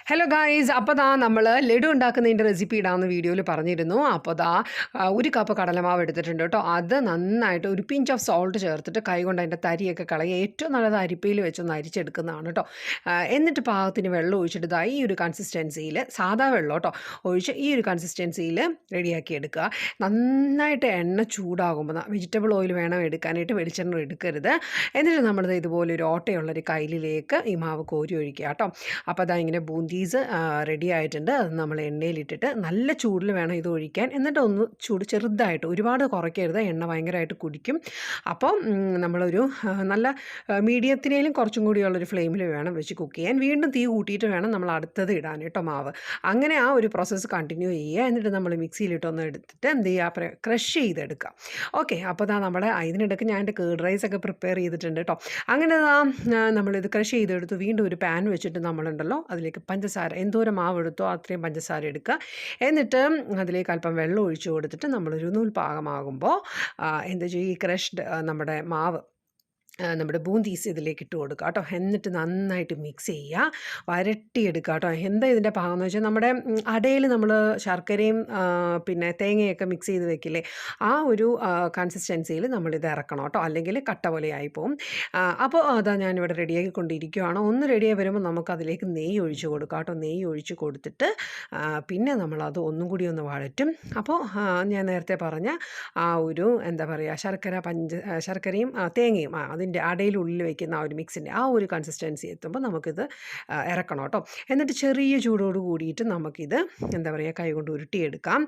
Hello guys, അപ്പോൾ ദാ നമ്മൾ ലഡു ഉണ്ടാക്കുന്നതിൻ്റെ റെസിപ്പി ഇടാമെന്ന് വീഡിയോയിൽ പറഞ്ഞിരുന്നു. അപ്പോൾ ദാ 1 കപ്പ് കടലമാവ് എടുത്തിട്ടുണ്ട് കേട്ടോ. അത് നന്നായിട്ട് ഒരു പിഞ്ച് ഓഫ് സോൾട്ട് ചേർത്തിട്ട് കൈകൊണ്ട് അതിൻ്റെ തരിയൊക്കെ കളയുക. ഏറ്റവും നല്ലത് അരിപ്പയിൽ വെച്ചൊന്ന് അരിച്ചെടുക്കുന്നതാണ് കേട്ടോ. എന്നിട്ട് പാകത്തിന് വെള്ളം ഒഴിച്ചിട്ട് ദാ ഈ ഒരു കൺസിസ്റ്റൻസിയിൽ, സാധാ വെള്ളം കേട്ടോ, ഒഴിച്ച് ഈ ഒരു കൺസിസ്റ്റൻസിയിൽ റെഡിയാക്കി എടുക്കുക. നന്നായിട്ട് എണ്ണ ചൂടാകുമ്പോൾ വെജിറ്റബിൾ ഓയിൽ വേണം എടുക്കാനായിട്ട്, വെളിച്ചെണ്ണ എടുക്കരുത്. എന്നിട്ട് നമ്മളിത് ഇതുപോലെ ഒരു ഓട്ടയുള്ളൊരു കയ്യിലേക്ക് ഈ മാവ് കോരി ഒഴിക്കുക കേട്ടോ. അപ്പോൾ അതാ ഇങ്ങനെ ബൂന്തി റെഡി ആയിട്ടുണ്ട്. അത് നമ്മൾ എണ്ണയിലിട്ടിട്ട് നല്ല ചൂടിൽ വേണം ഇത് ഒഴിക്കാൻ. എന്നിട്ട് ഒന്ന് ചൂട് ചെറുതായിട്ട്, ഒരുപാട് കുറയ്ക്കരുത്, എണ്ണ ഭയങ്കരമായിട്ട് കുടിക്കും. അപ്പം നമ്മളൊരു നല്ല മീഡിയത്തിനേലും കുറച്ചും കൂടിയുള്ളൊരു ഫ്ലെയിമിൽ വേണം വെച്ച് കുക്ക് ചെയ്യാൻ. വീണ്ടും തീ കൂട്ടിയിട്ട് വേണം നമ്മൾ അടുത്തത് ഇടാൻ കേട്ടോ മാവ്. അങ്ങനെ ആ ഒരു പ്രോസസ്സ് കണ്ടിന്യൂ ചെയ്യുക. എന്നിട്ട് നമ്മൾ മിക്സിയിലിട്ടൊന്ന് എടുത്തിട്ട് എന്ത് ചെയ്യുക, ക്രഷ് ചെയ്തെടുക്കുക. ഓക്കെ, അപ്പോൾ അതാ നമ്മുടെ ഇതിനിടയ്ക്ക് ഞാൻ എൻ്റെ കേർഡ് റൈസ് ഒക്കെ പ്രിപ്പയർ ചെയ്തിട്ടുണ്ട് കേട്ടോ. അങ്ങനെ നമ്മളിത് ക്രഷ് ചെയ്തെടുത്ത് വീണ്ടും ഒരു പാൻ വെച്ചിട്ട് നമ്മളുണ്ടല്ലോ അതിലേക്ക് പഞ്ചസാര, എന്തോരം മാവ് എടുത്തോ അത്രയും പഞ്ചസാര എടുക്കുക. എന്നിട്ട് അതിലേക്ക് അല്പം വെള്ളം ഒഴിച്ച് കൊടുത്തിട്ട് നമ്മളൊരു നൂൽപാകമാകുമ്പോൾ എന്താ ചെയ്യുക, ഈ ക്രഷ്ഡ് നമ്മുടെ മാവ്, നമ്മുടെ ബൂന്തീസ് ഇതിലേക്ക് ഇട്ട് കൊടുക്കുക കേട്ടോ. എന്നിട്ട് നന്നായിട്ട് മിക്സ് ചെയ്യുക, വരട്ടിയെടുക്കുക കേട്ടോ. എന്താ ഇതിൻ്റെ പാകം എന്ന് വെച്ചാൽ, നമ്മുടെ അടയിൽ നമ്മൾ ശർക്കരയും പിന്നെ തേങ്ങയൊക്കെ മിക്സ് ചെയ്ത് വെക്കില്ലേ, ആ ഒരു കൺസിസ്റ്റൻസിയിൽ നമ്മളിത് ഇറക്കണം കേട്ടോ, അല്ലെങ്കിൽ കട്ട പോലെ ആയിപ്പോവും. അപ്പോൾ അതാ ഞാനിവിടെ റെഡിയാക്കിക്കൊണ്ടിരിക്കുകയാണ്. ഒന്ന് റെഡിയായി വരുമ്പോൾ നമുക്കതിലേക്ക് നെയ്യ് ഒഴിച്ച് കൊടുക്കുക കേട്ടോ. നെയ്യ് ഒഴിച്ച് കൊടുത്തിട്ട് പിന്നെ നമ്മളത് ഒന്നും കൂടി ഒന്ന് വഴറ്റും. അപ്പോൾ ഞാൻ നേരത്തെ പറഞ്ഞ ആ ഒരു എന്താ പറയുക, ശർക്കരയും തേങ്ങയും അതിൻ്റെ അടയിലുള്ളിൽ വയ്ക്കുന്ന ആ ഒരു മിക്സിൻ്റെ ആ ഒരു കൺസിസ്റ്റൻസി എത്തുമ്പോൾ നമുക്കിത് ഇറക്കണം കേട്ടോ. എന്നിട്ട് ചെറിയ ചൂടോട് കൂടിയിട്ട് നമുക്കിത് എന്താ പറയുക, കൈകൊണ്ട് ഉരുട്ടിയെടുക്കാം.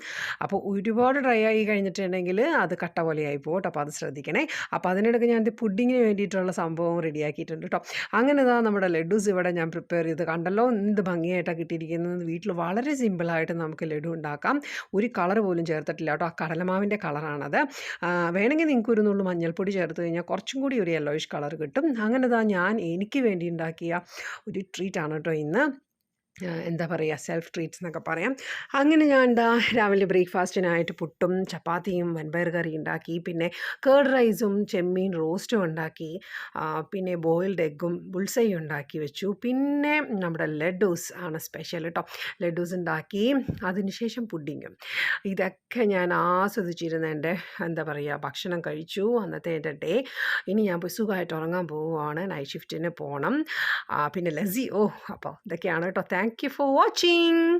അപ്പോൾ ഒരുപാട് ഡ്രൈ ആയി കഴിഞ്ഞിട്ടുണ്ടെങ്കിൽ അത് കട്ട പോലെയായി പോകും കേട്ടോ. അപ്പോൾ അത് ശ്രദ്ധിക്കണേ. അപ്പോൾ അതിനിടയ്ക്ക് ഞാൻ പുഡിങ്ങിന് വേണ്ടിയിട്ടുള്ള സംഭവം റെഡിയാക്കിയിട്ടുണ്ട് കേട്ടോ. അങ്ങനെ ഇതാ നമ്മുടെ ലഡ്ഡൂസ് ഇവിടെ ഞാൻ പ്രിപ്പയർ ചെയ്ത് കണ്ടല്ലോ, എന്ത് ഭംഗിയായിട്ടാണ് കിട്ടിയിരിക്കുന്നത്. വീട്ടിൽ വളരെ സിമ്പിളായിട്ട് നമുക്ക് ലഡു ഉണ്ടാക്കാം. ഒരു കളർ പോലും ചേർത്തിട്ടില്ല കേട്ടോ, ആ കടലമാവിൻ്റെ കളറാണത്. വേണമെങ്കിൽ നിങ്ങൾക്ക് ഒരു നുള്ളു മഞ്ഞൾപ്പൊടി ചേർത്ത് കഴിഞ്ഞാൽ കുറച്ചും കൂടി ഒരു യെല്ലോയിഷ് കളർ കിട്ടും. അങ്ങനെ ഞാൻ എനിക്ക് വേണ്ടി ഉണ്ടാക്കിയ ഒരു ട്രീറ്റാണ് കേട്ടോ ഇന്ന്. എന്താ പറയുക, സെൽഫ് ട്രീറ്റ്സ് എന്നൊക്കെ പറയാം. അങ്ങനെ ഞാൻ രാവിലെ ബ്രേക്ക്ഫാസ്റ്റിനായിട്ട് പുട്ടും ചപ്പാത്തിയും വൻപയർ കറി ഉണ്ടാക്കി, പിന്നെ കേർഡ് റൈസും ചെമ്മീൻ റോസ്റ്റും ഉണ്ടാക്കി, പിന്നെ ബോയിൽഡ് എഗ്ഗും ബുൾസൈ ഉണ്ടാക്കി വെച്ചു. പിന്നെ നമ്മുടെ ലഡ്ഡൂസ് ആണ് സ്പെഷ്യൽ കേട്ടോ. ലഡ്ഡൂസ് ഉണ്ടാക്കി, അതിനുശേഷം പുഡിങ്ങും. ഇതൊക്കെ ഞാൻ ആസ്വദിച്ചിരുന്ന എൻ്റെ എന്താ പറയുക ഭക്ഷണം കഴിച്ചു അന്നത്തെ എൻ്റെ ഡേ. ഇനി ഞാൻ പോയി സുഖമായിട്ട് ഉറങ്ങാൻ പോവുകയാണ്, നൈറ്റ് ഷിഫ്റ്റിന് പോകണം. പിന്നെ ലസ്സി, അപ്പോൾ ഇതൊക്കെയാണ് കേട്ടോ. Thank you for watching.